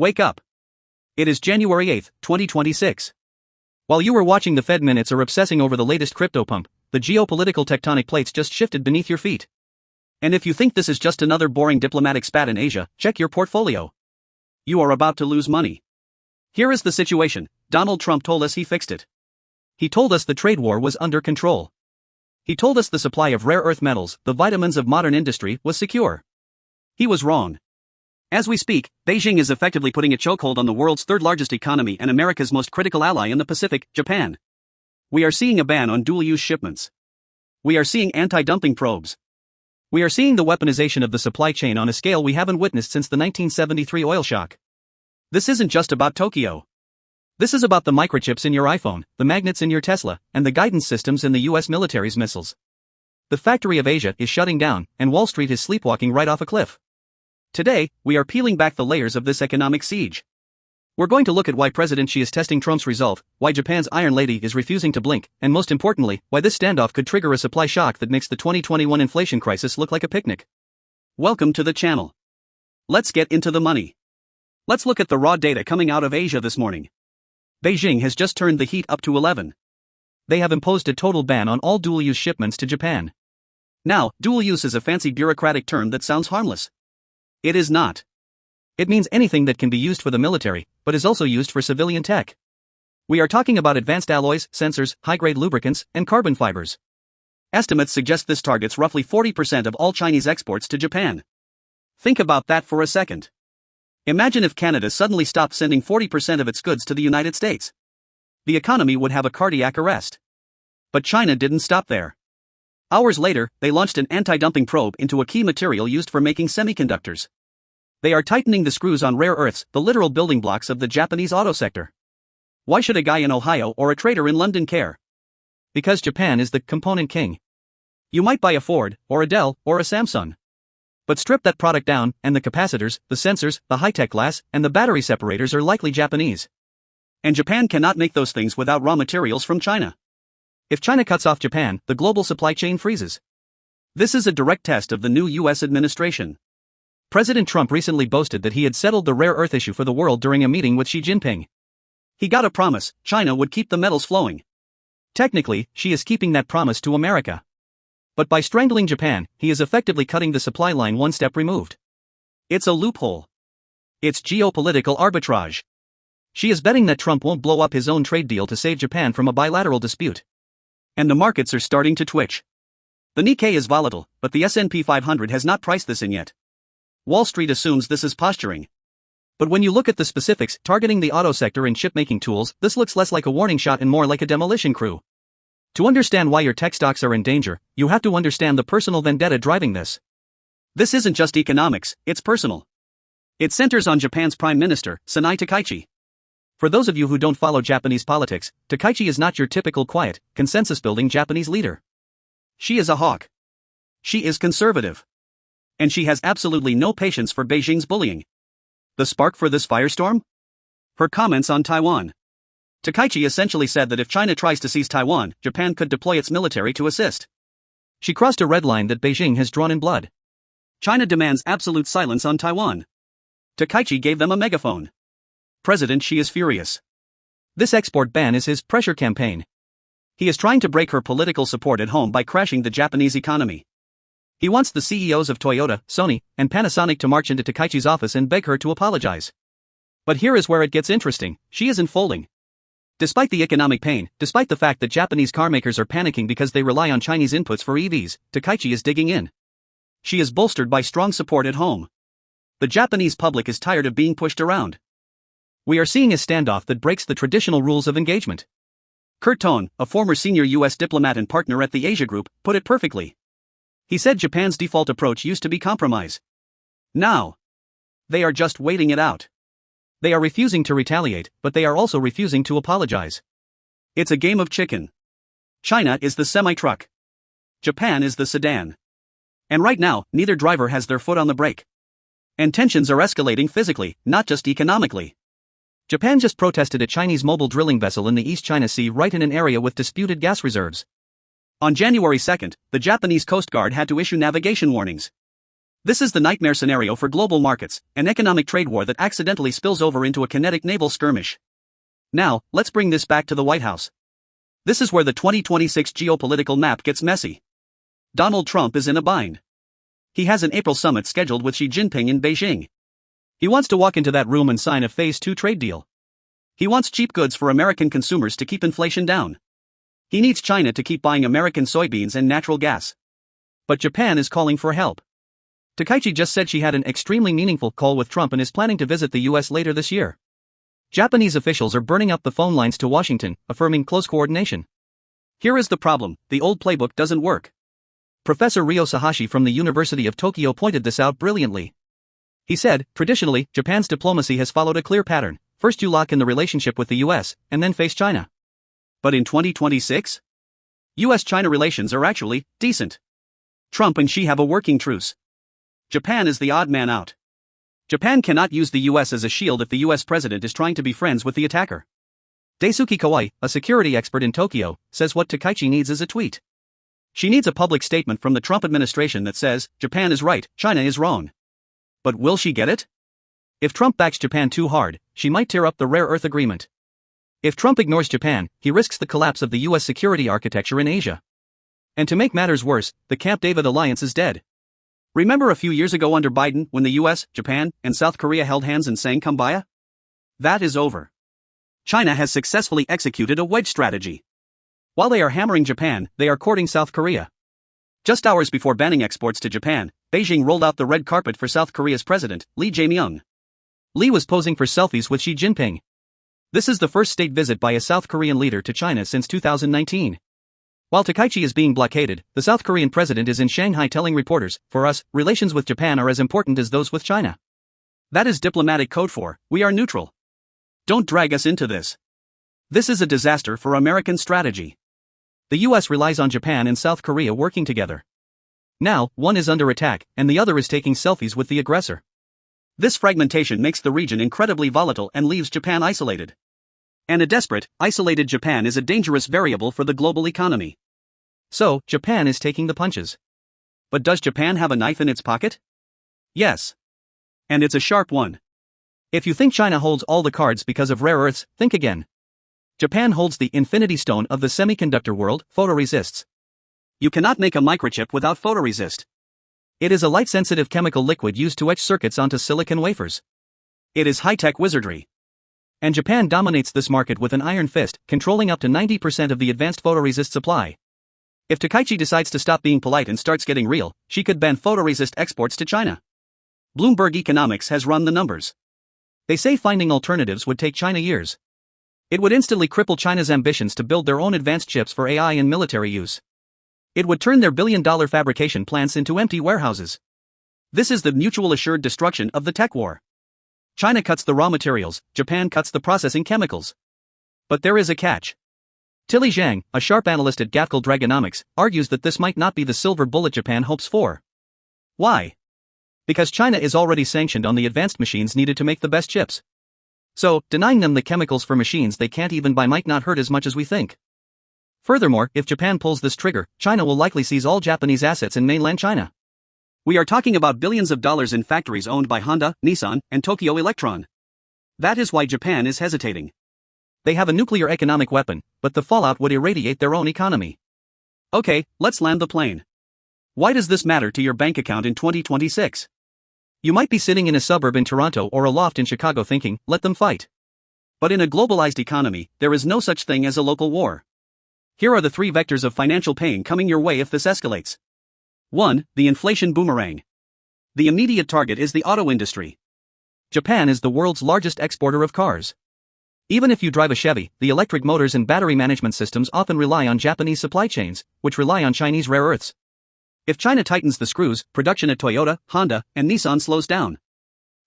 Wake up. It is January 8, 2026. While you were watching the Fed minutes or obsessing over the latest crypto pump, the geopolitical tectonic plates just shifted beneath your feet. And if you think this is just another boring diplomatic spat in Asia, check your portfolio. You are about to lose money. Here is the situation. Donald Trump told us he fixed it. He told us the trade war was under control. He told us the supply of rare earth metals, the vitamins of modern industry, was secure. He was wrong. As we speak, Beijing is effectively putting a chokehold on the world's third largest economy and America's most critical ally in the Pacific, Japan. We are seeing a ban on dual-use shipments. We are seeing anti-dumping probes. We are seeing the weaponization of the supply chain on a scale we haven't witnessed since the 1973 oil shock. This isn't just about Tokyo. This is about the microchips in your iPhone, the magnets in your Tesla, and the guidance systems in the US military's missiles. The factory of Asia is shutting down, and Wall Street is sleepwalking right off a cliff. Today, we are peeling back the layers of this economic siege. We're going to look at why President Xi is testing Trump's resolve, why Japan's Iron Lady is refusing to blink, and most importantly, why this standoff could trigger a supply shock that makes the 2021 inflation crisis look like a picnic. Welcome to the channel. Let's get into the money. Let's look at the raw data coming out of Asia this morning. Beijing has just turned the heat up to 11. They have imposed a total ban on all dual-use shipments to Japan. Now, dual-use is a fancy bureaucratic term that sounds harmless. It is not. It means anything that can be used for the military, but is also used for civilian tech. We are talking about advanced alloys, sensors, high-grade lubricants, and carbon fibers. Estimates suggest this targets roughly 40% of all Chinese exports to Japan. Think about that for a second. Imagine if Canada suddenly stopped sending 40% of its goods to the United States. The economy would have a cardiac arrest. But China didn't stop there. Hours later, they launched an anti-dumping probe into a key material used for making semiconductors. They are tightening the screws on rare earths, the literal building blocks of the Japanese auto sector. Why should a guy in Ohio or a trader in London care? Because Japan is the component king. You might buy a Ford, or a Dell, or a Samsung. But strip that product down, and the capacitors, the sensors, the high-tech glass, and the battery separators are likely Japanese. And Japan cannot make those things without raw materials from China. If China cuts off Japan, the global supply chain freezes. This is a direct test of the new US administration. President Trump recently boasted that he had settled the rare earth issue for the world during a meeting with Xi Jinping. He got a promise: China would keep the metals flowing. Technically, Xi is keeping that promise to America. But by strangling Japan, he is effectively cutting the supply line one step removed. It's a loophole. It's geopolitical arbitrage. Xi is betting that Trump won't blow up his own trade deal to save Japan from a bilateral dispute. And the markets are starting to twitch. The Nikkei is volatile, but the S&P 500 has not priced this in yet. Wall Street assumes this is posturing. But when you look at the specifics targeting the auto sector and chip-making tools, this looks less like a warning shot and more like a demolition crew. To understand why your tech stocks are in danger, you have to understand the personal vendetta driving this. This isn't just economics, it's personal. It centers on Japan's Prime Minister, Sanai Takaichi. For those of you who don't follow Japanese politics, Takaichi is not your typical quiet, consensus-building Japanese leader. She is a hawk. She is conservative. And she has absolutely no patience for Beijing's bullying. The spark for this firestorm? Her comments on Taiwan. Takaichi essentially said that if China tries to seize Taiwan, Japan could deploy its military to assist. She crossed a red line that Beijing has drawn in blood. China demands absolute silence on Taiwan. Takaichi gave them a megaphone. President Xi is furious. This export ban is his pressure campaign. He is trying to break her political support at home by crashing the Japanese economy. He wants the CEOs of Toyota, Sony, and Panasonic to march into Takaichi's office and beg her to apologize. But here is where it gets interesting: Xi isn't folding. Despite the economic pain, despite the fact that Japanese carmakers are panicking because they rely on Chinese inputs for EVs, Takaichi is digging in. She is bolstered by strong support at home. The Japanese public is tired of being pushed around. We are seeing a standoff that breaks the traditional rules of engagement. Kurt Tone, a former senior US diplomat and partner at the Asia Group, put it perfectly. He said Japan's default approach used to be compromise. Now, they are just waiting it out. They are refusing to retaliate, but they are also refusing to apologize. It's a game of chicken. China is the semi-truck. Japan is the sedan. And right now, neither driver has their foot on the brake. And tensions are escalating physically, not just economically. Japan just protested a Chinese mobile drilling vessel in the East China Sea right in an area with disputed gas reserves. On January 2, the Japanese Coast Guard had to issue navigation warnings. This is the nightmare scenario for global markets, an economic trade war that accidentally spills over into a kinetic naval skirmish. Now, let's bring this back to the White House. This is where the 2026 geopolitical map gets messy. Donald Trump is in a bind. He has an April summit scheduled with Xi Jinping in Beijing. He wants to walk into that room and sign a Phase 2 trade deal. He wants cheap goods for American consumers to keep inflation down. He needs China to keep buying American soybeans and natural gas. But Japan is calling for help. Takaichi just said she had an extremely meaningful call with Trump and is planning to visit the US later this year. Japanese officials are burning up the phone lines to Washington, affirming close coordination. Here is the problem: the old playbook doesn't work. Professor Ryo Sahashi from the University of Tokyo pointed this out brilliantly. He said, traditionally, Japan's diplomacy has followed a clear pattern: first you lock in the relationship with the US, and then face China. But in 2026? US-China relations are actually decent. Trump and Xi have a working truce. Japan is the odd man out. Japan cannot use the US as a shield if the US president is trying to be friends with the attacker. Daisuke Kawai, a security expert in Tokyo, says what Takaichi needs is a tweet. She needs a public statement from the Trump administration that says, Japan is right, China is wrong. But will she get it? If Trump backs Japan too hard, she might tear up the rare earth agreement. If Trump ignores Japan, he risks the collapse of the US security architecture in Asia. And to make matters worse, the Camp David alliance is dead. Remember a few years ago under Biden when the US, Japan, and South Korea held hands and sang Kumbaya? That is over. China has successfully executed a wedge strategy. While they are hammering Japan, they are courting South Korea. Just hours before banning exports to Japan, Beijing rolled out the red carpet for South Korea's president, Lee Jae-myung. Lee was posing for selfies with Xi Jinping. This is the first state visit by a South Korean leader to China since 2019. While Takaichi is being blockaded, the South Korean president is in Shanghai telling reporters, for us, relations with Japan are as important as those with China. That is diplomatic code for, we are neutral. Don't drag us into this. This is a disaster for American strategy. The US relies on Japan and South Korea working together. Now, one is under attack, and the other is taking selfies with the aggressor. This fragmentation makes the region incredibly volatile and leaves Japan isolated. And a desperate, isolated Japan is a dangerous variable for the global economy. So, Japan is taking the punches. But does Japan have a knife in its pocket? Yes. And it's a sharp one. If you think China holds all the cards because of rare earths, think again. Japan holds the infinity stone of the semiconductor world, photoresists. You cannot make a microchip without photoresist. It is a light-sensitive chemical liquid used to etch circuits onto silicon wafers. It is high-tech wizardry. And Japan dominates this market with an iron fist, controlling up to 90% of the advanced photoresist supply. If Takaichi decides to stop being polite and starts getting real, she could ban photoresist exports to China. Bloomberg Economics has run the numbers. They say finding alternatives would take China years. It would instantly cripple China's ambitions to build their own advanced chips for AI and military use. It would turn their billion-dollar fabrication plants into empty warehouses. This is the mutual assured destruction of the tech war. China cuts the raw materials, Japan cuts the processing chemicals. But there is a catch. Tilly Zhang, a sharp analyst at Gatkel Dragonomics, argues that this might not be the silver bullet Japan hopes for. Why? Because China is already sanctioned on the advanced machines needed to make the best chips. So, denying them the chemicals for machines they can't even buy might not hurt as much as we think. Furthermore, if Japan pulls this trigger, China will likely seize all Japanese assets in mainland China. We are talking about billions of dollars in factories owned by Honda, Nissan, and Tokyo Electron. That is why Japan is hesitating. They have a nuclear economic weapon, but the fallout would irradiate their own economy. Okay, let's land the plane. Why does this matter to your bank account in 2026? You might be sitting in a suburb in Toronto or a loft in Chicago thinking, let them fight. But in a globalized economy, there is no such thing as a local war. Here are the 3 vectors of financial pain coming your way if this escalates. 1. The inflation boomerang. The immediate target is the auto industry. Japan is the world's largest exporter of cars. Even if you drive a Chevy, the electric motors and battery management systems often rely on Japanese supply chains, which rely on Chinese rare earths. If China tightens the screws, production at Toyota, Honda, and Nissan slows down.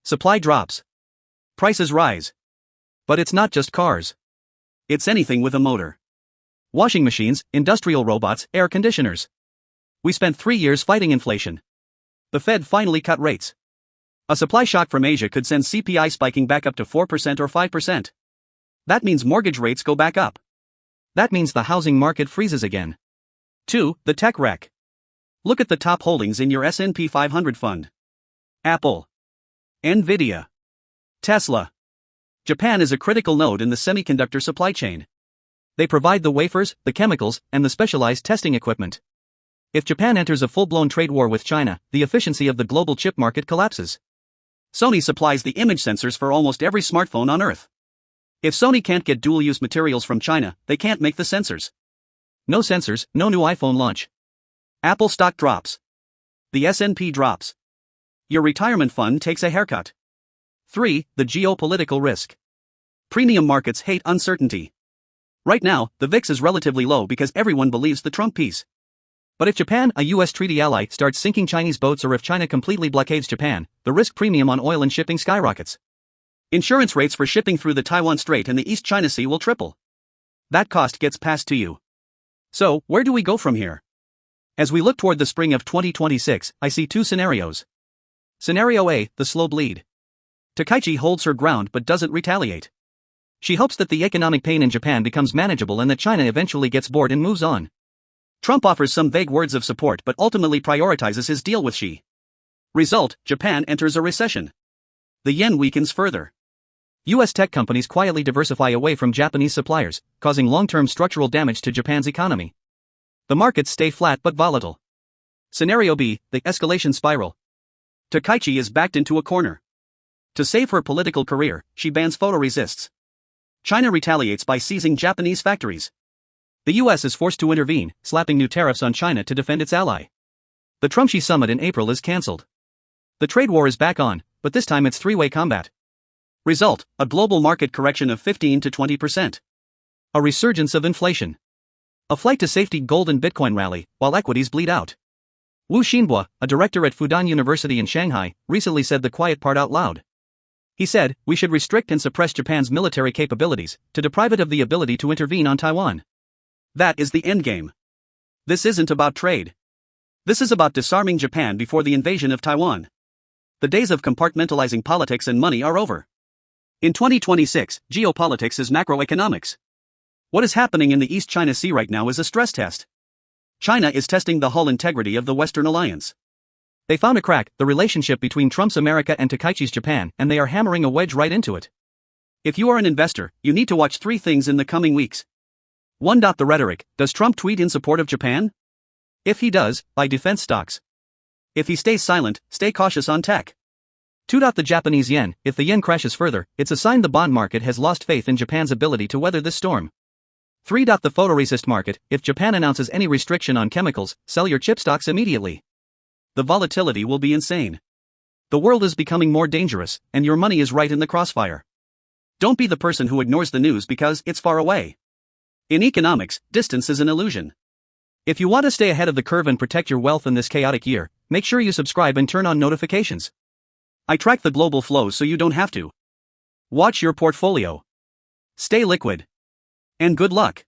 Supply drops. Prices rise. But it's not just cars. It's anything with a motor. Washing machines, industrial robots, air conditioners. We spent 3 years fighting inflation. The Fed finally cut rates. A supply shock from Asia could send CPI spiking back up to 4% or 5%. That means mortgage rates go back up. That means the housing market freezes again. 2. The tech wreck. Look at the top holdings in your S&P 500 fund. Apple, Nvidia, Tesla. Japan is a critical node in the semiconductor supply chain. They provide the wafers, the chemicals, and the specialized testing equipment. If Japan enters a full-blown trade war with China, the efficiency of the global chip market collapses. Sony supplies the image sensors for almost every smartphone on Earth. If Sony can't get dual-use materials from China, they can't make the sensors. No sensors, no new iPhone launch. Apple stock drops. The S&P drops. Your retirement fund takes a haircut. 3. The geopolitical risk. Premium markets hate uncertainty. Right now, the VIX is relatively low because everyone believes the Trump piece. But if Japan, a US treaty ally, starts sinking Chinese boats, or if China completely blockades Japan, the risk premium on oil and shipping skyrockets. Insurance rates for shipping through the Taiwan Strait and the East China Sea will triple. That cost gets passed to you. So, where do we go from here? As we look toward the spring of 2026, I see two scenarios. Scenario A, the slow bleed. Takaichi holds her ground but doesn't retaliate. She hopes that the economic pain in Japan becomes manageable and that China eventually gets bored and moves on. Trump offers some vague words of support but ultimately prioritizes his deal with Xi. Result, Japan enters a recession. The yen weakens further. US tech companies quietly diversify away from Japanese suppliers, causing long-term structural damage to Japan's economy. The markets stay flat but volatile. Scenario B, the escalation spiral. Takaichi is backed into a corner. To save her political career, she bans photoresists. China retaliates by seizing Japanese factories. The US is forced to intervene, slapping new tariffs on China to defend its ally. The Trump-Xi summit in April is cancelled. The trade war is back on, but this time it's three-way combat. Result, a global market correction of 15 to 20%. A resurgence of inflation. A flight to safety gold and Bitcoin rally, while equities bleed out. Wu Xinbo, a director at Fudan University in Shanghai, recently said the quiet part out loud. He said, "We should restrict and suppress Japan's military capabilities, to deprive it of the ability to intervene on Taiwan." That is the endgame. This isn't about trade. This is about disarming Japan before the invasion of Taiwan. The days of compartmentalizing politics and money are over. In 2026, geopolitics is macroeconomics. What is happening in the East China Sea right now is a stress test. China is testing the hull integrity of the Western alliance. They found a crack, the relationship between Trump's America and Takaichi's Japan, and they are hammering a wedge right into it. If you are an investor, you need to watch three things in the coming weeks. 1. The rhetoric. Does Trump tweet in support of Japan? If he does, buy defense stocks. If he stays silent, stay cautious on tech. 2. The Japanese yen. If the yen crashes further, it's a sign the bond market has lost faith in Japan's ability to weather this storm. 3. The photoresist market. If Japan announces any restriction on chemicals, sell your chip stocks immediately. The volatility will be insane. The world is becoming more dangerous, and your money is right in the crossfire. Don't be the person who ignores the news because it's far away. In economics, distance is an illusion. If you want to stay ahead of the curve and protect your wealth in this chaotic year, make sure you subscribe and turn on notifications. I track the global flows so you don't have to. Watch your portfolio. Stay liquid. And good luck.